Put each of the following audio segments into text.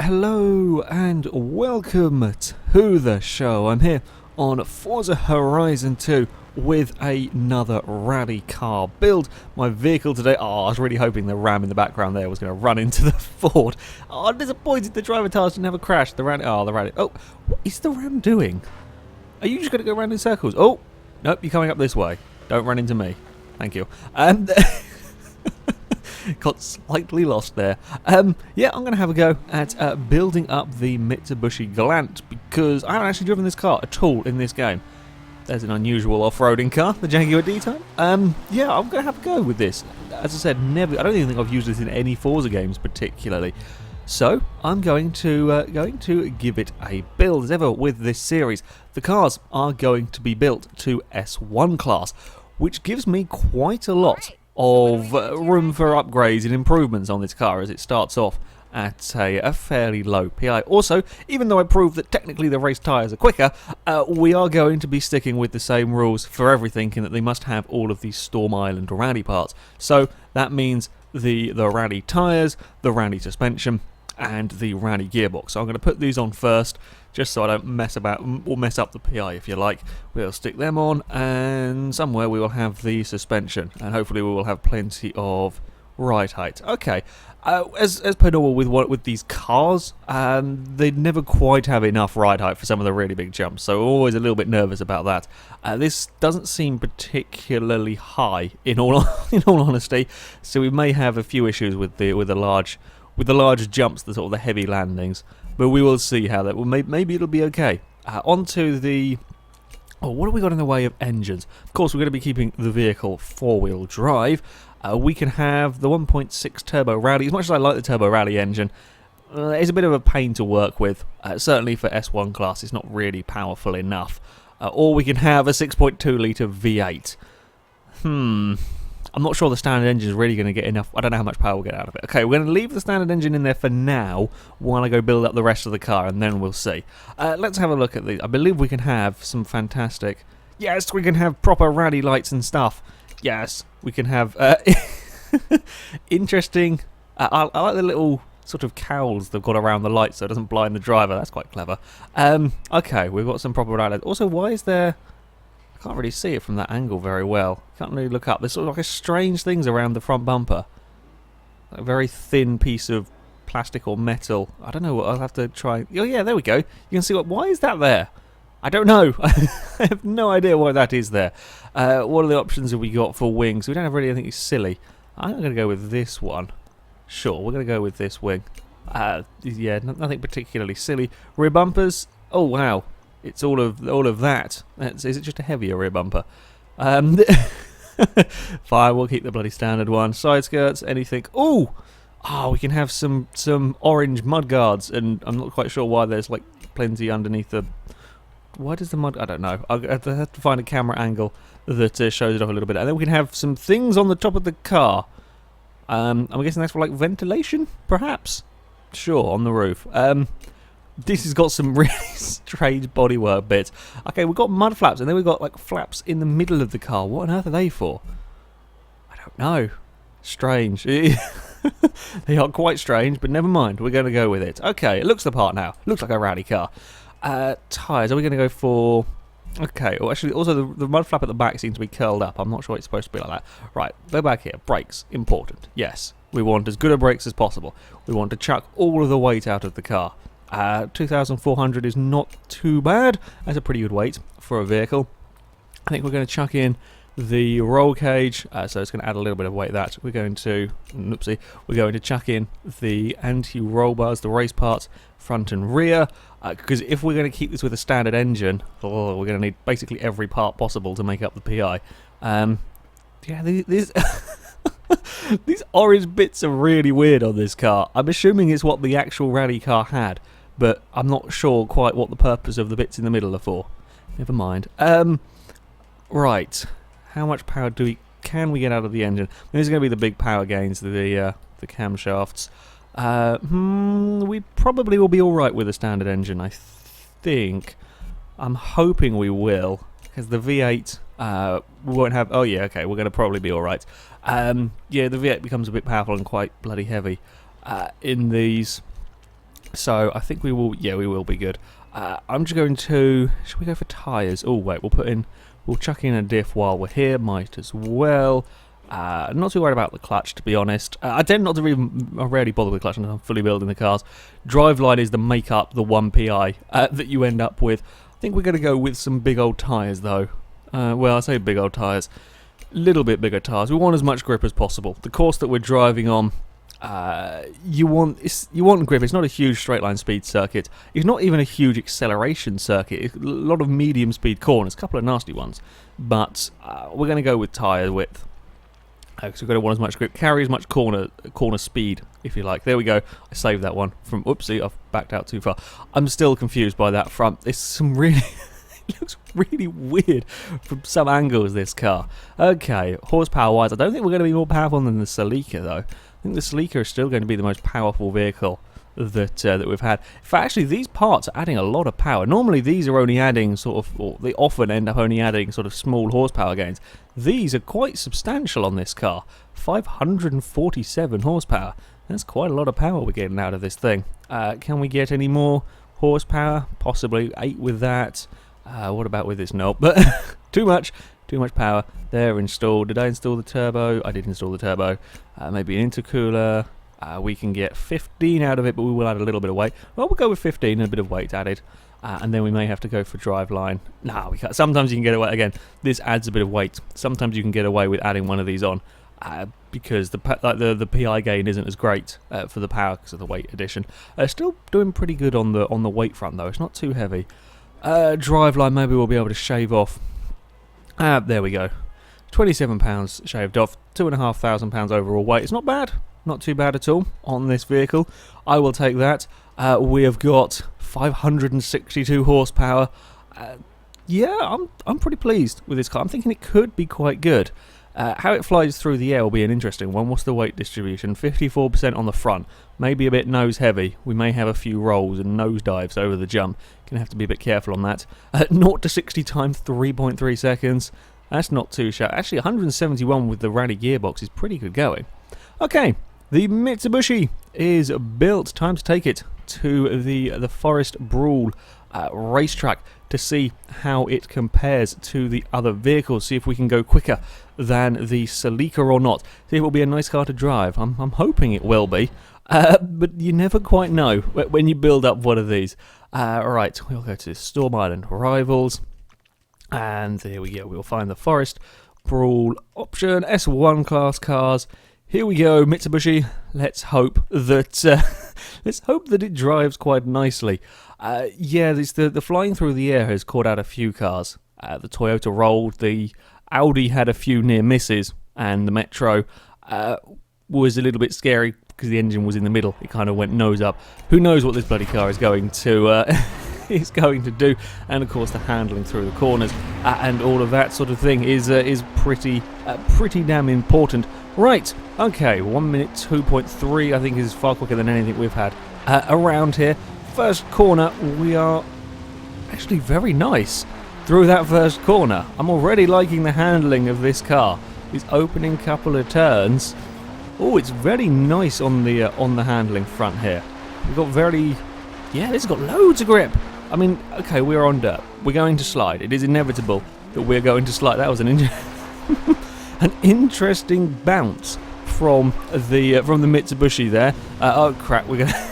Hello and welcome to the show. I'm here on Forza Horizon 2 with another rally car build. My vehicle today, I was really hoping the Ram in the background there was going to run into the Ford. I'm disappointed the driver task didn't have a crash. The Ram, oh, what is the Ram doing? Are you just going to go around in circles? Oh, nope, you're coming up this way. Don't run into me. Thank you. Got slightly lost there. Yeah, I'm going to have a go at building up the Mitsubishi Galant because I haven't actually driven this car at all in this game. There's an unusual off-roading car, the Jaguar D-Type. Yeah, I'm going to have a go with this. As I said, I don't even think I've used this in any Forza games particularly. So I'm going to give it a build. As ever with this series, the cars are going to be built to S1 class, which gives me quite a lot of room for upgrades and improvements on this car as it starts off at a fairly low PI. Also, even though I proved that technically the race tyres are quicker, we are going to be sticking with the same rules for everything in that they must have all of these Storm Island rally parts. So that means the rally tyres, the rally suspension, and the rally gearbox. So I'm going to put these on first, just so I don't mess about or mess up the PI, if you like. We'll stick them on, and somewhere we will have the suspension, and hopefully we will have plenty of ride height. Okay, as per normal with these cars, they never quite have enough ride height for some of the really big jumps, so we're always a little bit nervous about that. This doesn't seem particularly high, in all honesty, so we may have a few issues with the large jumps, the sort of the heavy landings, but we will see how that will. Maybe it'll be okay. Onto the. Oh, what have we got in the way of engines? Of course, we're going to be keeping the vehicle four-wheel drive. We can have the 1.6 turbo rally. As much as I like the turbo rally engine, it's a bit of a pain to work with. Certainly for S1 class, it's not really powerful enough. Or we can have a 6.2 litre V8. I'm not sure the standard engine is really going to get enough. I don't know how much power we'll get out of it. Okay, we're going to leave the standard engine in there for now while I go build up the rest of the car, and then we'll see. Let's have a look at these. I believe we can have some fantastic. Yes, we can have proper rally lights and stuff. Yes, we can have interesting. I like the little sort of cowls they've got around the lights so it doesn't blind the driver. That's quite clever. Okay, we've got some proper rally. Also, why is there? Can't really see it from that angle very well. Can't really look up. There's sort of like a strange things around the front bumper. Like a very thin piece of plastic or metal. I don't know what I'll have to try. Oh yeah, there we go. You can see what. Why is that there? I don't know. I have no idea why that is there. What are the options have we got for wings? We don't have really anything silly. I'm going to go with this one. Sure, we're going to go with this wing. Yeah, nothing particularly silly. Rear bumpers. Oh wow. It's all of that. Is it just a heavier rear bumper? Fine, we'll keep the bloody standard one. Side skirts, anything. Oh, we can have some orange mud guards, and I'm not quite sure why there's like plenty underneath the. Why does the mud? I don't know. I'll have to find a camera angle that shows it off a little bit, and then we can have some things on the top of the car. I'm guessing that's for like ventilation, perhaps. Sure, on the roof. This has got some really strange bodywork bits. Okay, we've got mud flaps, and then we've got like flaps in the middle of the car. What on earth are they for? I don't know. Strange. They are quite strange, but never mind. We're going to go with it. Okay, it looks the part now. Looks like a rally car. Tyres, are we going to go for... Okay, well actually, also the mud flap at the back seems to be curled up. I'm not sure it's supposed to be like that. Right, go back here. Brakes, important. Yes, we want as good a brakes as possible. We want to chuck all of the weight out of the car. 2,400 is not too bad. That's a pretty good weight for a vehicle. I think we're going to chuck in the roll cage, so it's going to add a little bit of weight. That we're going to, we're going to chuck in the anti-roll bars, the race parts, front and rear. Because if we're going to keep this with a standard engine, we're going to need basically every part possible to make up the PI. Yeah, these these orange bits are really weird on this car. I'm assuming it's what the actual rally car had, but I'm not sure quite what the purpose of the bits in the middle are for. Never mind. Right. How much power can we get out of the engine? This is going to be the big power gains, the camshafts. We probably will be alright with a standard engine, I think. I'm hoping we will, because the V8 we won't have... Oh yeah, okay, we're going to probably be alright. Yeah, the V8 becomes a bit powerful and quite bloody heavy in these So I think we will, yeah, we will be good. I'm just going to, should we go for tyres? Oh wait, we'll chuck in a diff while we're here, might as well. Not too worried about the clutch, to be honest. I tend not to even, I rarely bother with the clutch until I'm fully building the cars. Driveline is the make up the 1 PI that you end up with. I think we're going to go with some big old tyres though. Well, I say big old tyres, little bit bigger tyres. We want as much grip as possible. The course that we're driving on, you want grip. It's not a huge straight line speed circuit. It's not even a huge acceleration circuit. It's a lot of medium speed corners, a couple of nasty ones. But we're going to go with tyre width. Because we're going to want as much grip, carry as much corner speed, if you like. There we go. I saved that one from, oopsie, I've backed out too far. I'm still confused by that front. It's some really, it looks really weird from some angles, this car. Okay, horsepower-wise, I don't think we're going to be more powerful than the Celica, though. I think the Celica is still going to be the most powerful vehicle that we've had. In fact, actually, these parts are adding a lot of power. Normally, these are only adding sort of, or they often end up only adding sort of small horsepower gains. These are quite substantial on this car. 547 horsepower. That's quite a lot of power we're getting out of this thing. Can we get any more horsepower? Possibly 8 with that. What about with this? Nope. But too much power. They're installed. Did I install the turbo? I did install the turbo. Maybe an intercooler. We can get 15 out of it, but we will add a little bit of weight. Well, we'll go with 15 and a bit of weight added. And then we may have to go for driveline. No, we can't. Sometimes you can get away. Again, this adds a bit of weight. Sometimes you can get away with adding one of these on because the PI gain isn't as great for the power because of the weight addition. Still doing pretty good on the weight front though. It's not too heavy. Driveline maybe we'll be able to shave off. There we go. 27 pounds shaved off. 2,500 pounds overall weight. It's not bad. Not too bad at all on this vehicle. I will take that. We have got 562 horsepower. Yeah, I'm pretty pleased with this car. I'm thinking it could be quite good. How it flies through the air will be an interesting one. What's the weight distribution? 54% on the front. Maybe a bit nose heavy. We may have a few rolls and nose dives over the jump. Gonna have to be a bit careful on that. 0 to 60 times 3.3 seconds. That's not too sharp. Actually, 171 with the rally gearbox is pretty good going. Okay. The Mitsubishi is built. Time to take it to the Forest Brawl racetrack to see how it compares to the other vehicles. See if we can go quicker than the Celica or not. See if it will be a nice car to drive. I'm hoping it will be, but you never quite know when you build up one of these. Right, we'll go to Storm Island Rivals, and there we go. We'll find the Forest Brawl option. S1 class cars. Here we go, Mitsubishi. Let's hope that it drives quite nicely. Yeah, the flying through the air has caught out a few cars. The Toyota rolled, the Audi had a few near misses, and the Metro was a little bit scary because the engine was in the middle. It kind of went nose up. Who knows what this bloody car is going to do? And of course, the handling through the corners and all of that sort of thing is pretty damn important. Right, okay, 1 minute 2.3 I think is far quicker than anything we've had around here. First corner, we are actually very nice through that first corner. I'm already liking the handling of this car. These opening couple of turns. Oh, it's very nice on the handling front here. We've got this has got loads of grip. I mean, okay, we're on dirt. We're going to slide. It is inevitable that we're going to slide. That was an interesting bounce from the Mitsubishi there. Oh crap, we're gonna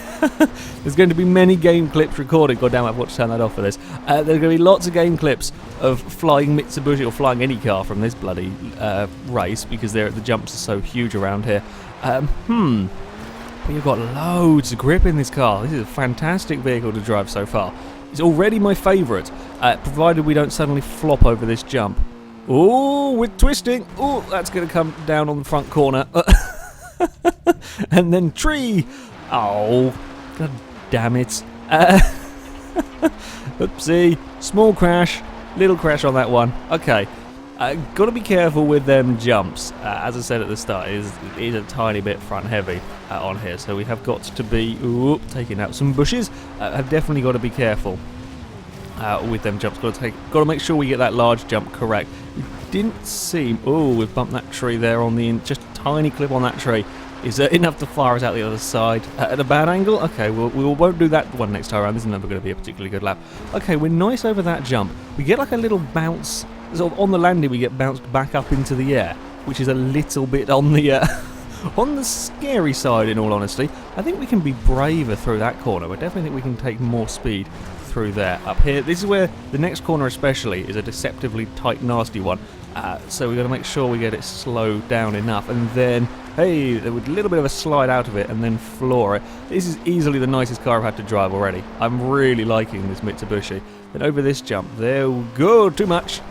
there's going to be many game clips recorded. God damn it, I've got to turn that off for this. There's going to be lots of game clips of flying Mitsubishi or flying any car from this bloody race because the jumps are so huge around here. But you've got loads of grip in this car. This is a fantastic vehicle to drive so far. It's already my favourite, provided we don't suddenly flop over this jump. Oh, we're twisting. Oh, that's going to come down on the front corner. And then tree. Oh, god damn it. Oopsie. Small crash. Little crash on that one. Okay. Got to be careful with them jumps. As I said at the start, it is a tiny bit front heavy on here. So we have got to be taking out some bushes. Have definitely got to be careful with them jumps. Got to make sure we get that large jump correct. It didn't seem. Oh, we've bumped that tree there on the just a tiny clip on that tree. is enough to fire us out the other side at a bad angle. Okay, we won't do that one next time around. This is never going to be a particularly good lap. Okay, we're nice over that jump. We get like a little bounce. Sort of on the landing, we get bounced back up into the air, which is a little bit on the on the scary side, in all honesty. I think we can be braver through that corner. I definitely think we can take more speed through there. Up here, this is where the next corner especially is a deceptively tight, nasty one. So we've got to make sure we get it slowed down enough, and then, hey, there was a little bit of a slide out of it, and then floor it. This is easily the nicest car I've had to drive already. I'm really liking this Mitsubishi. Then over this jump, there we go. Too much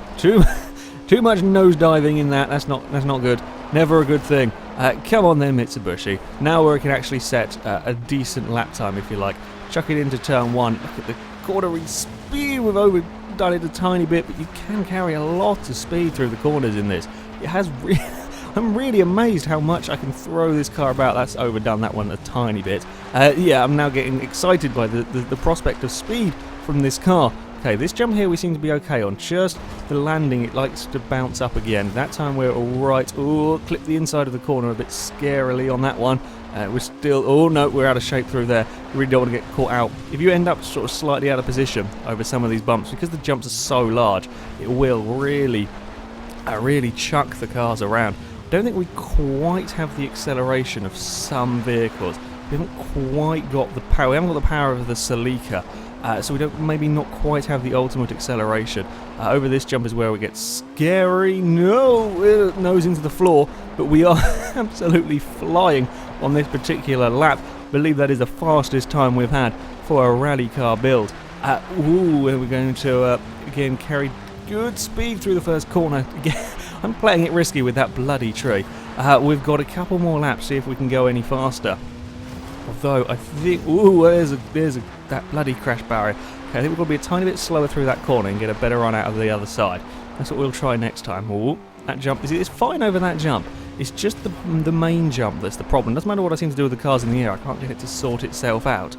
nosediving in that. That's not good. Never a good thing. Come on then, Mitsubishi. Now we can actually set a decent lap time, if you like. Chuck it into turn one. Look at the cornering speed. We've overdone it a tiny bit, but you can carry a lot of speed through the corners in this. It has I'm really amazed how much I can throw this car about. That's overdone that one a tiny bit. Yeah, I'm now getting excited by the prospect of speed from this car. Okay, this jump here we seem to be okay on. Just the landing, it likes to bounce up again. That time we're alright. Oh, clip the inside of the corner a bit scarily on that one. We're still, oh no, we're out of shape through there. We really don't want to get caught out. If you end up sort of slightly out of position over some of these bumps, because the jumps are so large, it will really chuck the cars around. I don't think we quite have the acceleration of some vehicles. We haven't quite got the power. We haven't got the power of the Celica. So we don't maybe not quite have the ultimate acceleration. Over this jump is where we get scary. No, we're nose into the floor, but we are absolutely flying on this particular lap. I believe that is the fastest time we've had for a rally car build. We're going to again carry good speed through the first corner. I'm playing it risky with that bloody tree. We've got a couple more laps, see if we can go any faster. Although I think, there's that bloody crash barrier. Okay, I think we're going to be a tiny bit slower through that corner and get a better run out of the other side. That's what we'll try next time. Ooh, that jump, it's fine over that jump. It's just the main jump that's the problem. Doesn't matter what I seem to do with the cars in the air. I can't get it to sort itself out.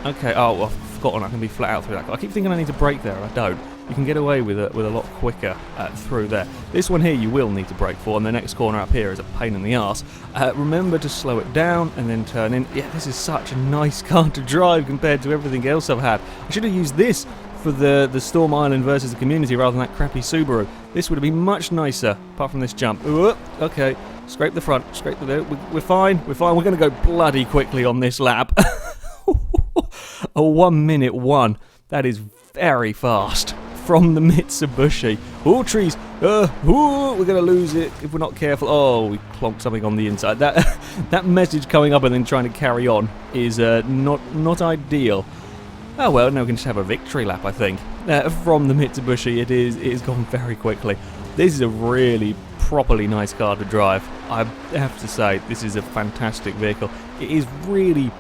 Okay. Oh, I've forgotten I can be flat out through that. I keep thinking I need to brake there, and I don't. You can get away with it a lot quicker through there. This one here you will need to brake for, and the next corner up here is a pain in the arse. Remember to slow it down and then turn in. Yeah, this is such a nice car to drive compared to everything else I've had. I should have used this for the Storm Island versus the Community rather than that crappy Subaru. This would have been much nicer, apart from this jump. Ooh, okay, scrape the front, scrape the... We're fine, we're fine. We're going to go bloody quickly on this lap. A 1:01. That is very fast from the Mitsubishi. Oh, trees. We're going to lose it if we're not careful. Oh, we clonked something on the inside. That message coming up and then trying to carry on is not ideal. Oh well, now we can just have a victory lap, I think. From the Mitsubishi, it is gone very quickly. This is a really properly nice car to drive. I have to say, this is a fantastic vehicle. It is really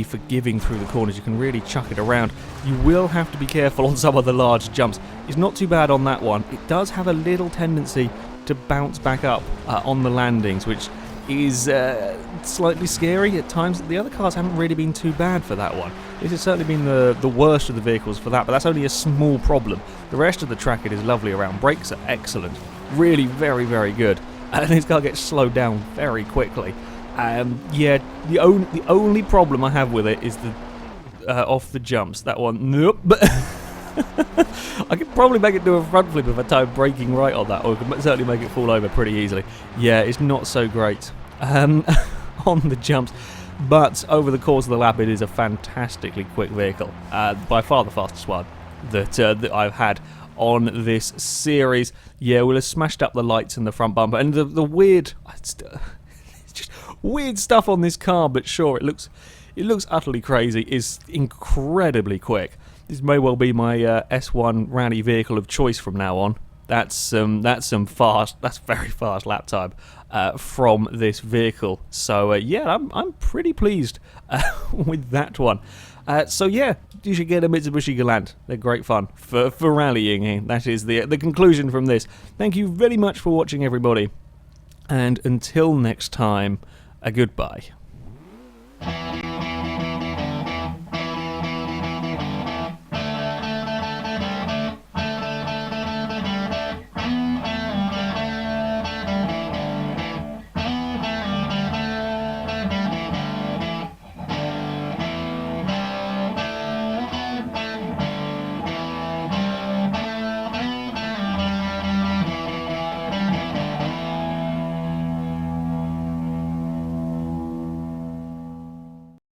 forgiving through the corners. You can really chuck it around. You will have to be careful on some of the large jumps. It's not too bad on that one. It does have a little tendency to bounce back up on the landings, which is slightly scary at times. The other cars haven't really been too bad for that one. This has certainly been the worst of the vehicles for that, but that's only a small problem. The rest of the track, it is lovely around. Brakes are excellent. Really very, very good. And this car gets slowed down very quickly. Yeah, the only problem I have with it is the off the jumps. That one, nope. I could probably make it do a front flip if I tried braking right on that, or I could certainly make it fall over pretty easily. Yeah, it's not so great on the jumps, but over the course of the lap, it is a fantastically quick vehicle. By far the fastest one that I've had on this series. Yeah, we'll have smashed up the lights in the front bumper, and the weird... It's just weird stuff on this car, but sure, it looks utterly crazy. It's incredibly quick. This may well be my S1 rally vehicle of choice from now on. That's very fast lap time from this vehicle. So yeah, I'm pretty pleased with that one. So yeah, you should get a Mitsubishi Galant. They're great fun for rallying. That is the conclusion from this. Thank you very much for watching, everybody. And until next time, a goodbye.